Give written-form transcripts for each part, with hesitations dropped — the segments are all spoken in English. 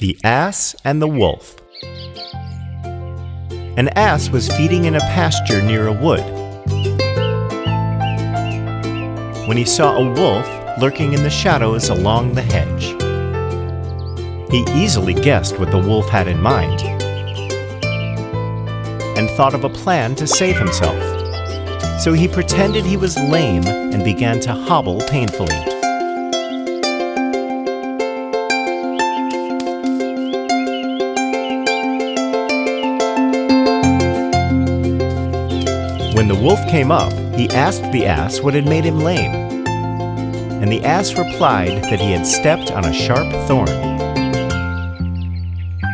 The Ass and the Wolf. An ass was feeding in a pasture near a wood when he saw a wolf lurking in the shadows along the hedge. He easily guessed what the wolf had in mind and thought of a plan to save himself. So he pretended he was lame and began to hobble painfully. When the wolf came up, he asked the ass what had made him lame. And the ass replied that he had stepped on a sharp thorn.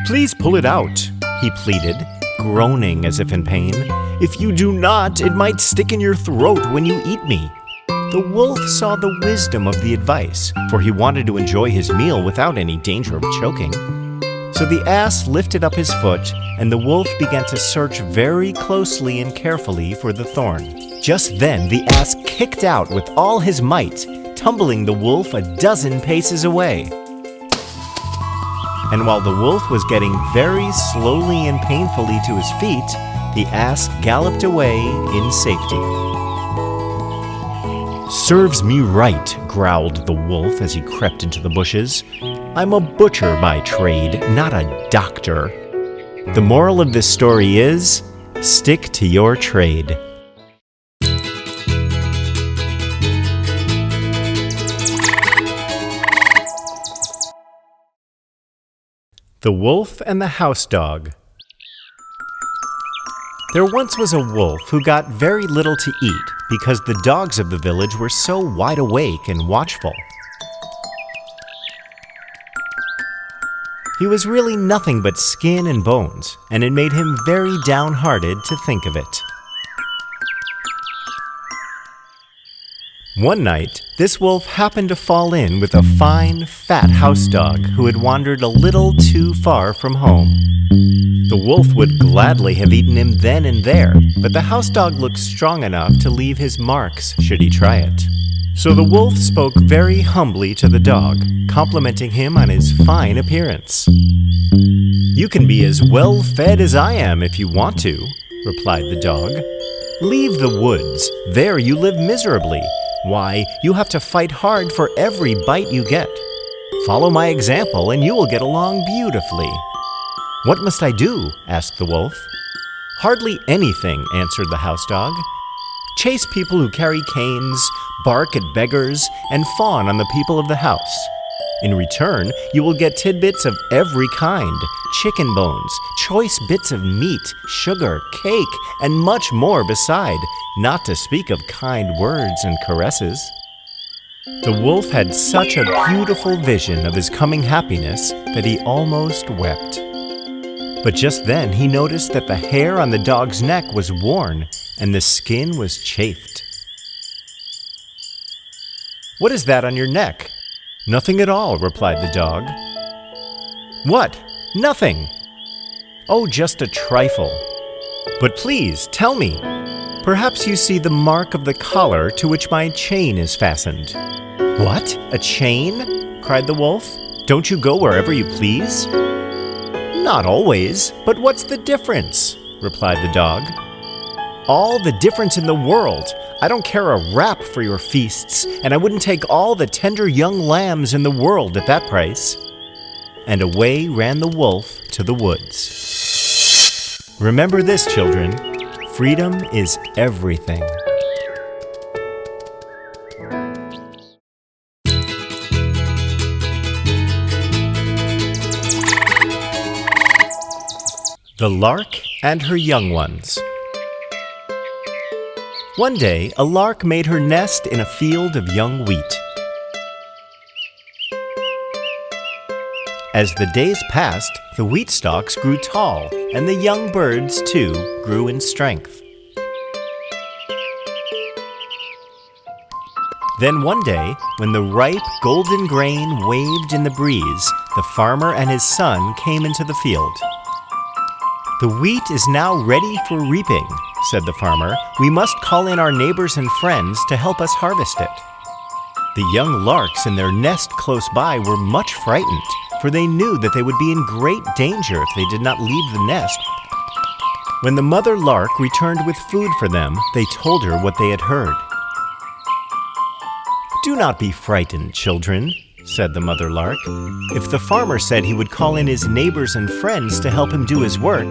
"Please pull it out," he pleaded, groaning as if in pain. "If you do not, it might stick in your throat when you eat me." The wolf saw the wisdom of the advice, for he wanted to enjoy his meal without any danger of choking. So the ass lifted up his foot, and the wolf began to search very closely and carefully for the thorn. Just then, the ass kicked out with all his might, tumbling the wolf a dozen paces away. And while the wolf was getting very slowly and painfully to his feet, the ass galloped away in safety. "Serves me right," growled the wolf as he crept into the bushes. "I'm a butcher by trade, not a doctor." The moral of this story is, stick to your trade. The Wolf and the House Dog. There once was a wolf who got very little to eat because the dogs of the village were so wide awake and watchful. He was really nothing but skin and bones, and it made him very downhearted to think of it. One night, this wolf happened to fall in with a fine, fat house dog who had wandered a little too far from home. The wolf would gladly have eaten him then and there, but the house dog looked strong enough to leave his marks should he try it. So the wolf spoke very humbly to the dog, complimenting him on his fine appearance. "You can be as well fed as I am if you want to," replied the dog. "Leave the woods. There you live miserably. Why, you have to fight hard for every bite you get. Follow my example and you will get along beautifully." "What must I do?" asked the wolf. "Hardly anything," answered the house dog. "Chase people who carry canes, bark at beggars, and fawn on the people of the house. In return, you will get tidbits of every kind, chicken bones, choice bits of meat, sugar, cake, and much more beside, not to speak of kind words and caresses." The wolf had such a beautiful vision of his coming happiness that he almost wept. But just then he noticed that the hair on the dog's neck was worn and the skin was chafed. "What is that on your neck?" "Nothing at all," replied the dog. "What? Nothing? Oh, just a trifle. But please, tell me. Perhaps you see the mark of the collar to which my chain is fastened." "What? A chain?" cried the wolf. "Don't you go wherever you please?" "Not always, but what's the difference?" replied the dog. "All the difference in the world. I don't care a rap for your feasts, and I wouldn't take all the tender young lambs in the world at that price." And away ran the wolf to the woods. Remember this, children. Freedom is everything. The Lark and Her Young Ones. One day, a lark made her nest in a field of young wheat. As the days passed, the wheat stalks grew tall, and the young birds, too, grew in strength. Then one day, when the ripe, golden grain waved in the breeze, the farmer and his son came into the field. "The wheat is now ready for reaping," said the farmer. "We must call in our neighbors and friends to help us harvest it." The young larks in their nest close by were much frightened, for they knew that they would be in great danger if they did not leave the nest. When the mother lark returned with food for them, they told her what they had heard. "Do not be frightened, children," said the mother lark. "If the farmer said he would call in his neighbors and friends to help him do his work,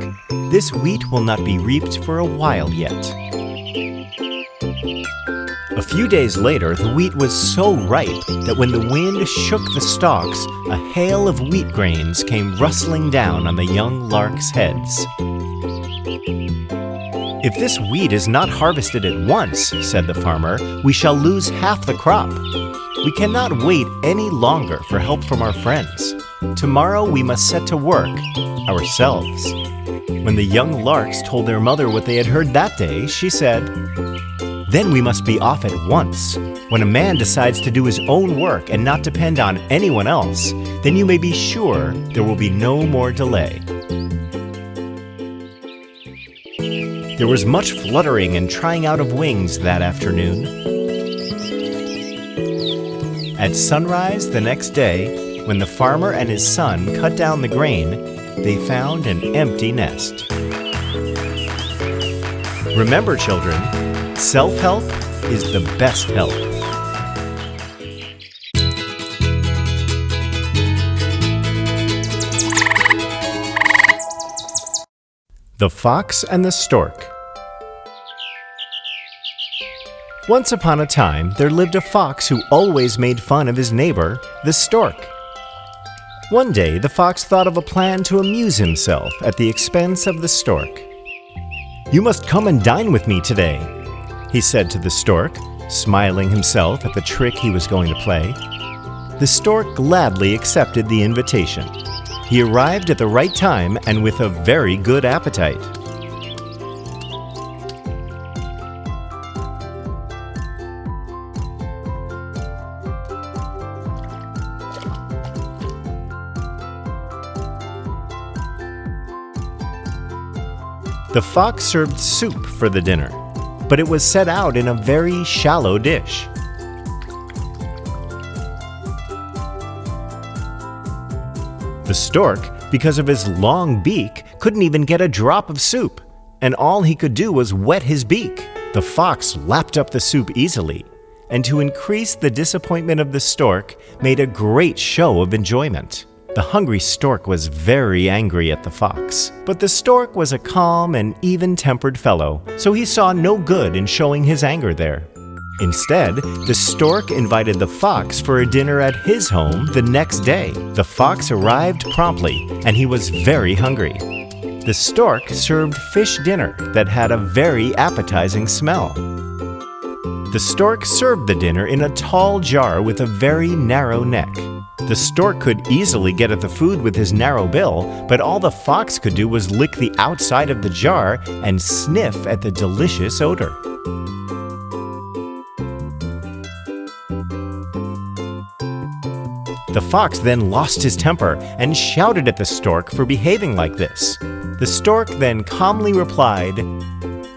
this wheat will not be reaped for a while yet." A few days later, the wheat was so ripe that when the wind shook the stalks, a hail of wheat grains came rustling down on the young larks' heads. "If this wheat is not harvested at once," said the farmer, "we shall lose half the crop. We cannot wait any longer for help from our friends. Tomorrow we must set to work ourselves." When the young larks told their mother what they had heard that day, she said, "Then we must be off at once. When a man decides to do his own work and not depend on anyone else, then you may be sure there will be no more delay." There was much fluttering and trying out of wings that afternoon. At sunrise the next day, when the farmer and his son cut down the grain, they found an empty nest. Remember, children, self-help is the best help. The Fox and the Stork. Once upon a time, there lived a fox who always made fun of his neighbor, the stork. One day, the fox thought of a plan to amuse himself at the expense of the stork. "You must come and dine with me today," he said to the stork, smiling himself at the trick he was going to play. The stork gladly accepted the invitation. He arrived at the right time and with a very good appetite. The fox served soup for the dinner, but it was set out in a very shallow dish. The stork, because of his long beak, couldn't even get a drop of soup, and all he could do was wet his beak. The fox lapped up the soup easily, and to increase the disappointment of the stork, made a great show of enjoyment. The hungry stork was very angry at the fox, but the stork was a calm and even-tempered fellow, so he saw no good in showing his anger there. Instead, the stork invited the fox for a dinner at his home the next day. The fox arrived promptly, and he was very hungry. The stork served fish dinner that had a very appetizing smell. The stork served the dinner in a tall jar with a very narrow neck. The stork could easily get at the food with his narrow bill, but all the fox could do was lick the outside of the jar and sniff at the delicious odor. The fox then lost his temper and shouted at the stork for behaving like this. The stork then calmly replied,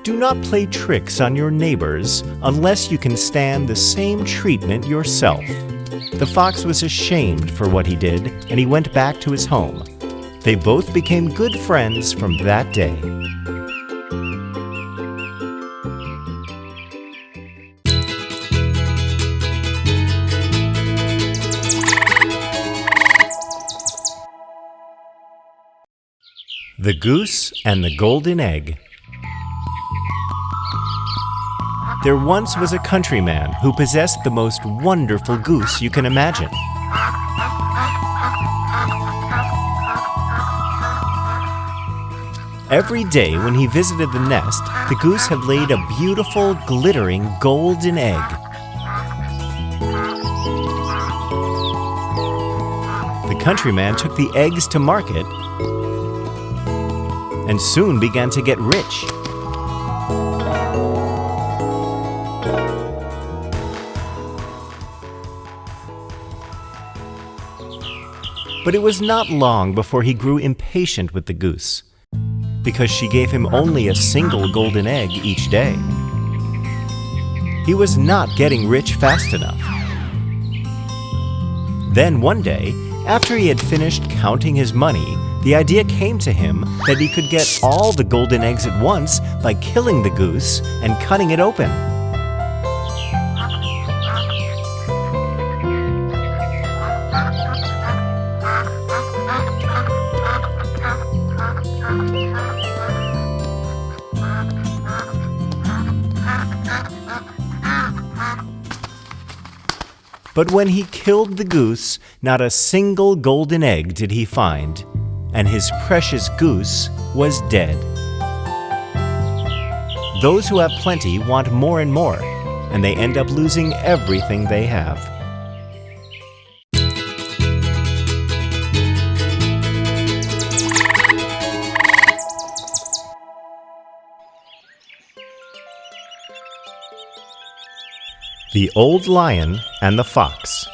"Do not play tricks on your neighbors unless you can stand the same treatment yourself." The fox was ashamed for what he did, and he went back to his home. They both became good friends from that day. The Goose and the Golden Egg. There once was a countryman who possessed the most wonderful goose you can imagine. Every day when he visited the nest, the goose had laid a beautiful, glittering golden egg. The countryman took the eggs to market and soon began to get rich. But it was not long before he grew impatient with the goose, because she gave him only a single golden egg each day. He was not getting rich fast enough. Then one day, After he had finished counting his money, the idea came to him that he could get all the golden eggs at once by killing the goose and cutting it open. But when he killed the goose, not a single golden egg did he find, and his precious goose was dead. Those who have plenty want more and more, and they end up losing everything they have. The Old Lion and the Fox.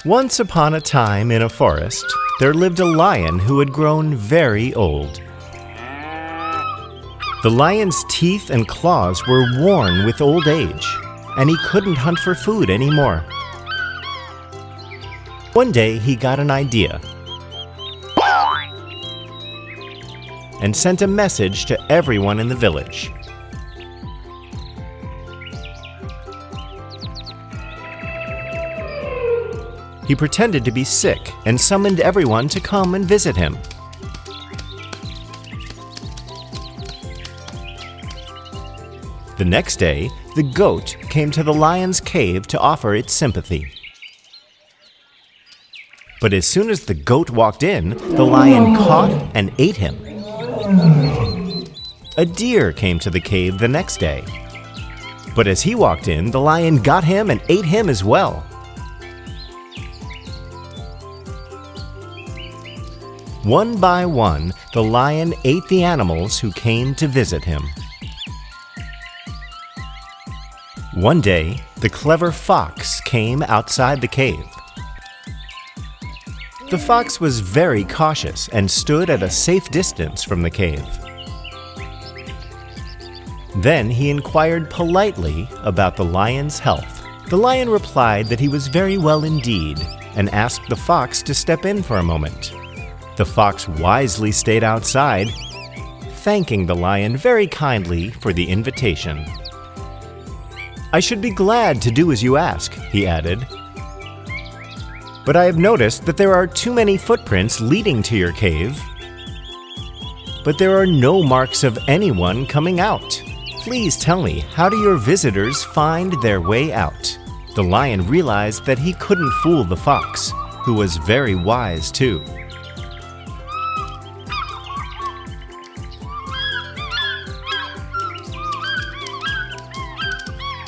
Once upon a time in a forest, there lived a lion who had grown very old. The lion's teeth and claws were worn with old age, and he couldn't hunt for food anymore. One day he got an idea and sent a message to everyone in the village. He pretended to be sick and summoned everyone to come and visit him. The next day, the goat came to the lion's cave to offer its sympathy. But as soon as the goat walked in, the lion caught and ate him. A deer came to the cave the next day. But as he walked in, the lion got him and ate him as well. One by one, the lion ate the animals who came to visit him. One day, the clever fox came outside the cave. The fox was very cautious and stood at a safe distance from the cave. Then he inquired politely about the lion's health. The lion replied that he was very well indeed and asked the fox to step in for a moment. The fox wisely stayed outside, thanking the lion very kindly for the invitation. "I should be glad to do as you ask," he added. "But I have noticed that there are too many footprints leading to your cave. But there are no marks of anyone coming out. Please tell me, how do your visitors find their way out?" The lion realized that he couldn't fool the fox, who was very wise too.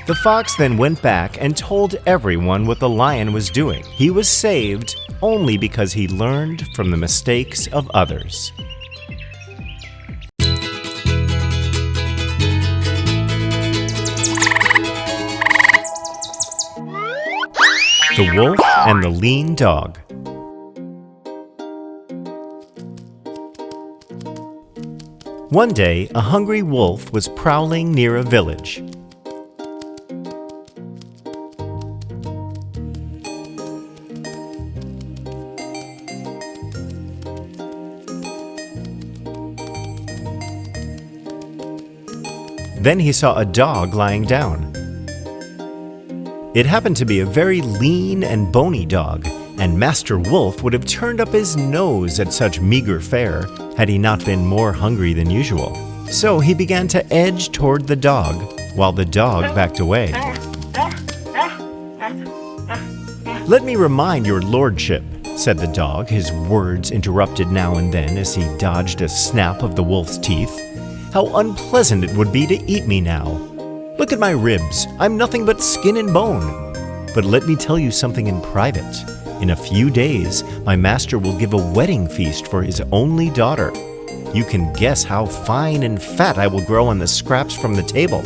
The fox then went back and told everyone what the lion was doing. He was saved only because he learned from the mistakes of others. The Wolf and the Lean Dog. One day, a hungry wolf was prowling near a village. Then he saw a dog lying down. It happened to be a very lean and bony dog, and Master Wolf would have turned up his nose at such meager fare had he not been more hungry than usual. So he began to edge toward the dog, while the dog backed away. "Let me remind your lordship," said the dog, his words interrupted now and then as he dodged a snap of the wolf's teeth, "how unpleasant it would be to eat me now. Look at my ribs, I'm nothing but skin and bone. But let me tell you something in private. In a few days, my master will give a wedding feast for his only daughter. You can guess how fine and fat I will grow on the scraps from the table.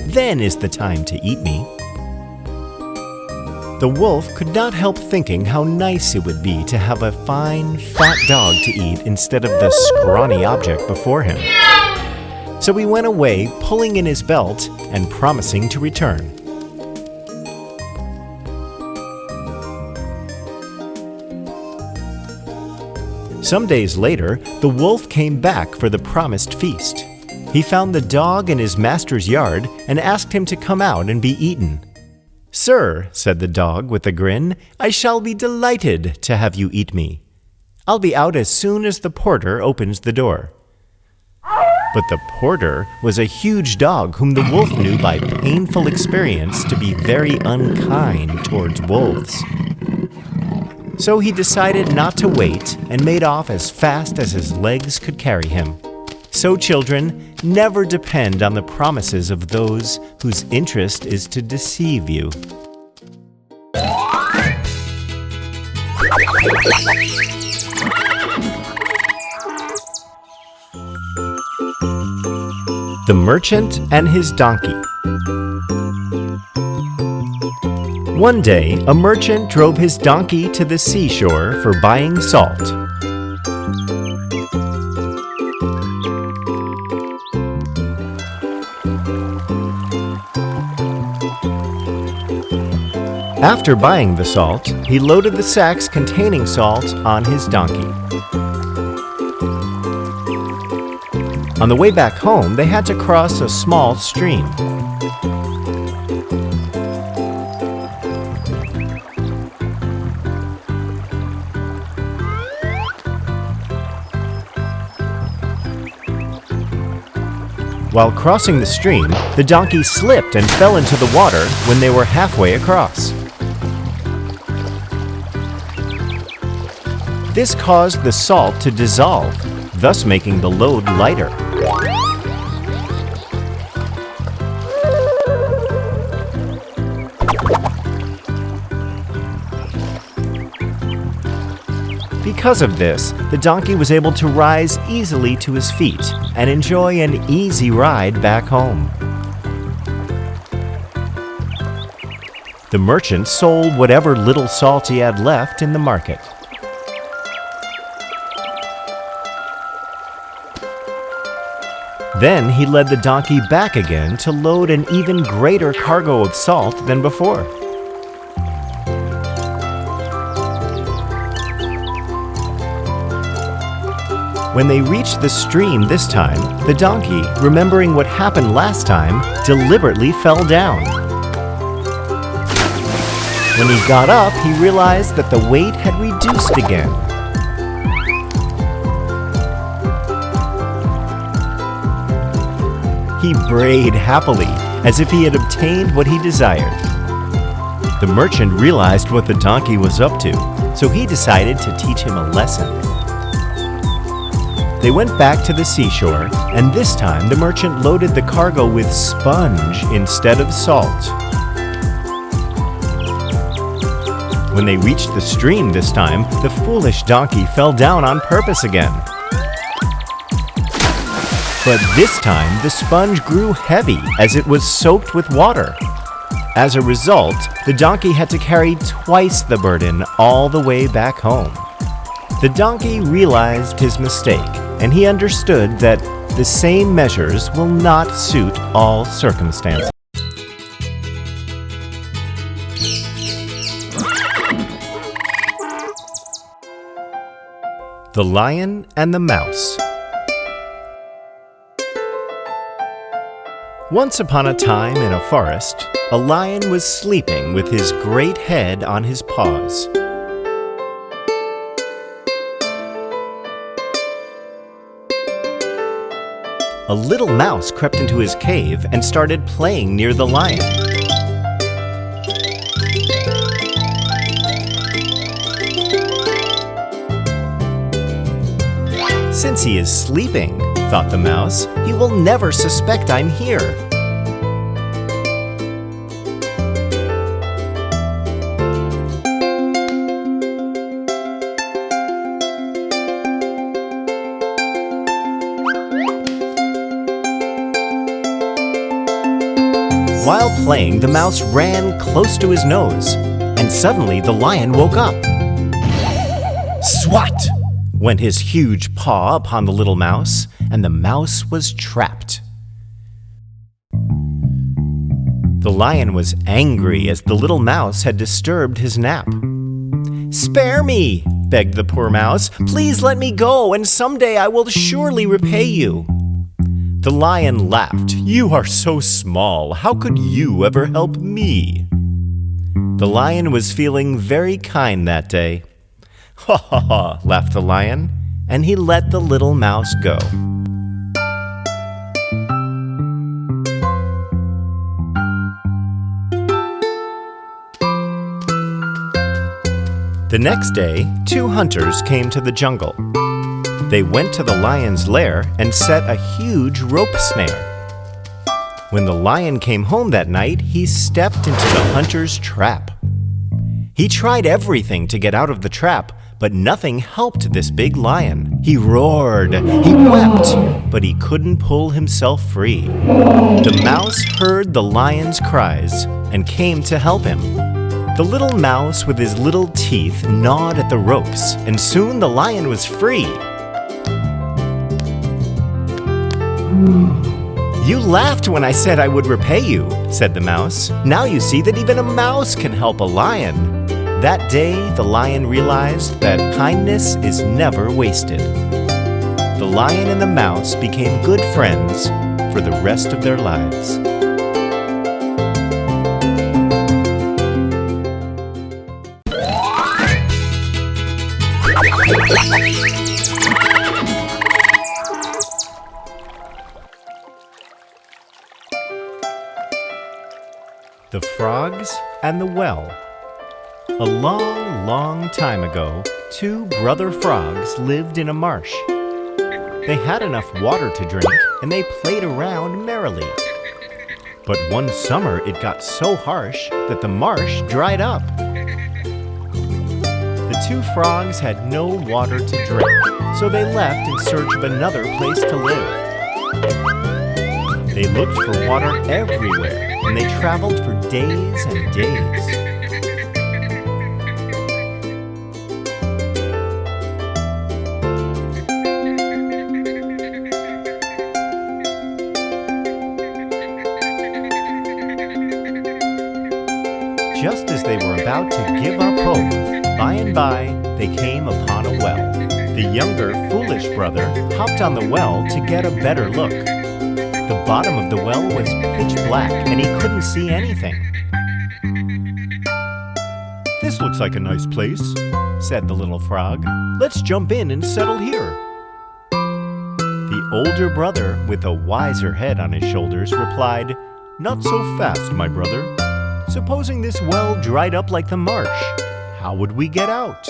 Then is the time to eat me." The wolf could not help thinking how nice it would be to have a fine, fat dog to eat instead of the scrawny object before him. So he went away, pulling in his belt and promising to return. Some days later, the wolf came back for the promised feast. He found the dog in his master's yard and asked him to come out and be eaten. "Sir," said the dog with a grin, "I shall be delighted to have you eat me. I'll be out as soon as the porter opens the door." But the porter was a huge dog whom the wolf knew by painful experience to be very unkind towards wolves. So he decided not to wait and made off as fast as his legs could carry him. So children, never depend on the promises of those whose interest is to deceive you. The Merchant and His Donkey. One day, a merchant drove his donkey to the seashore for buying salt. After buying the salt, he loaded the sacks containing salt on his donkey. On the way back home, they had to cross a small stream. While crossing the stream, the donkey slipped and fell into the water when they were halfway across. This caused the salt to dissolve, thus making the load lighter. Because of this, the donkey was able to rise easily to his feet and enjoy an easy ride back home. The merchant sold whatever little salt he had left in the market. Then he led the donkey back again to load an even greater cargo of salt than before. When they reached the stream this time, the donkey, remembering what happened last time, deliberately fell down. When he got up, he realized that the weight had reduced again. He brayed happily, as if he had obtained what he desired. The merchant realized what the donkey was up to, so he decided to teach him a lesson. They went back to the seashore, and this time the merchant loaded the cargo with sponge instead of salt. When they reached the stream this time, the foolish donkey fell down on purpose again. But this time, the sponge grew heavy as it was soaked with water. As a result, the donkey had to carry twice the burden all the way back home. The donkey realized his mistake, and he understood that the same measures will not suit all circumstances. The Lion and the Mouse. Once upon a time in a forest, a lion was sleeping with his great head on his paws. A little mouse crept into his cave and started playing near the lion. Since he is sleeping, thought the mouse, he will never suspect I'm here. While playing, the mouse ran close to his nose, and suddenly the lion woke up. Swat! Went his huge paw upon the little mouse, and the mouse was trapped. The lion was angry as the little mouse had disturbed his nap. "Spare me!" begged the poor mouse. "Please let me go, and someday I will surely repay you." The lion laughed. "You are so small. How could you ever help me?" The lion was feeling very kind that day. "Ha ha ha," laughed the lion, and he let the little mouse go. The next day, 2 hunters came to the jungle. They went to the lion's lair and set a huge rope snare. When the lion came home that night, he stepped into the hunter's trap. He tried everything to get out of the trap, but nothing helped this big lion. He roared, he wept, but he couldn't pull himself free. The mouse heard the lion's cries and came to help him. The little mouse with his little teeth gnawed at the ropes, and soon the lion was free. "You laughed when I said I would repay you," said the mouse. "Now you see that even a mouse can help a lion." That day, the lion realized that kindness is never wasted. The lion and the mouse became good friends for the rest of their lives. The Frogs and the Well. A long, long time ago, 2 brother frogs lived in a marsh. They had enough water to drink, and they played around merrily. But one summer it got so harsh that the marsh dried up. The 2 frogs had no water to drink, so they left in search of another place to live. They looked for water everywhere, and they traveled for days and days. Just as they were about to give up hope, by and by they came upon a well. The younger, foolish brother hopped on the well to get a better look. The bottom of the well was pitch black, and he couldn't see anything. "This looks like a nice place," said the little frog. "Let's jump in and settle here." The older brother, with a wiser head on his shoulders, replied, "Not so fast, my brother. Supposing this well dried up like the marsh, how would we get out?"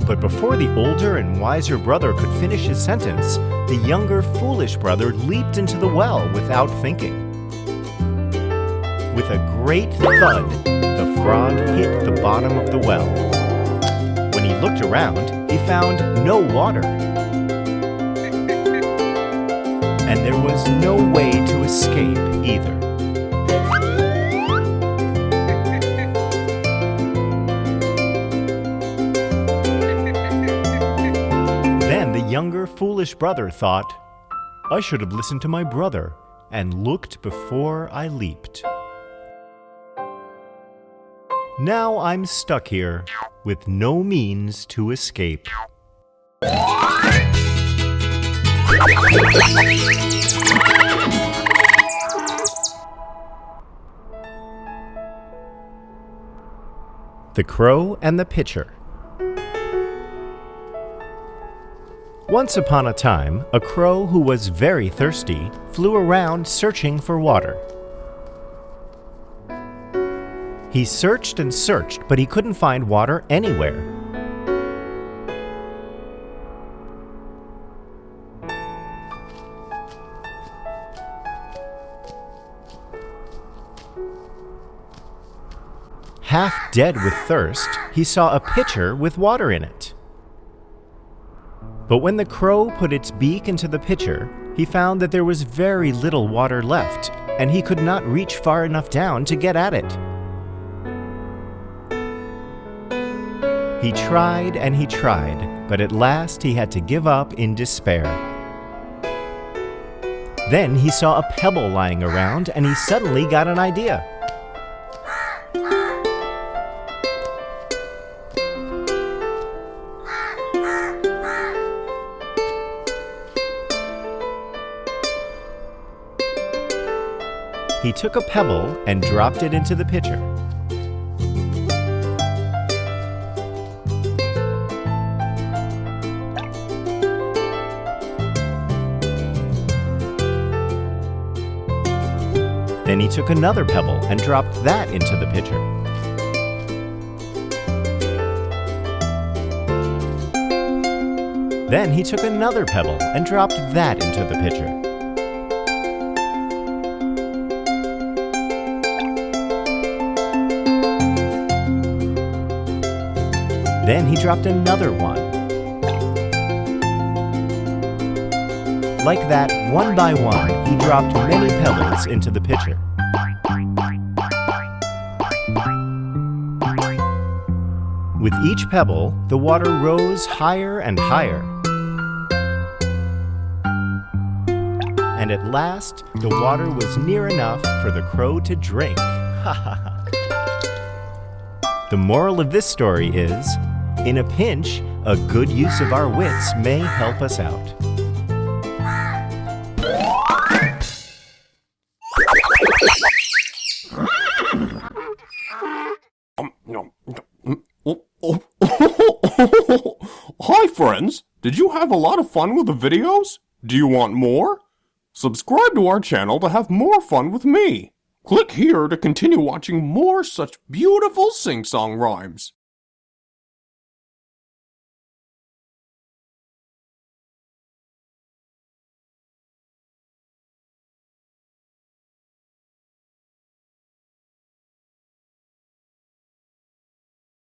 But before the older and wiser brother could finish his sentence, the younger, foolish brother leaped into the well without thinking. With a great thud, the frog hit the bottom of the well. When he looked around, he found no water. And there was no way to escape either. Then the younger, foolish brother thought, "I should have listened to my brother and looked before I leaped. Now I'm stuck here with no means to escape." The Crow and the Pitcher. Once upon a time, a crow who was very thirsty flew around searching for water. He searched and searched, but he couldn't find water anywhere. Half dead with thirst, he saw a pitcher with water in it. But when the crow put its beak into the pitcher, he found that there was very little water left, and he could not reach far enough down to get at it. He tried and he tried, but at last he had to give up in despair. Then he saw a pebble lying around and he suddenly got an idea. He took a pebble and dropped it into the pitcher. Then he took another pebble and dropped that into the pitcher. Then he took another pebble and dropped that into the pitcher. Then he dropped another one. Like that, one by one, he dropped many pebbles into the pitcher. With each pebble, the water rose higher and higher. And at last, the water was near enough for the crow to drink. The moral of this story is, in a pinch, a good use of our wits may help us out. Hi friends! Did you have a lot of fun with the videos? Do you want more? Subscribe to our channel to have more fun with me. Click here to continue watching more such beautiful sing-song rhymes.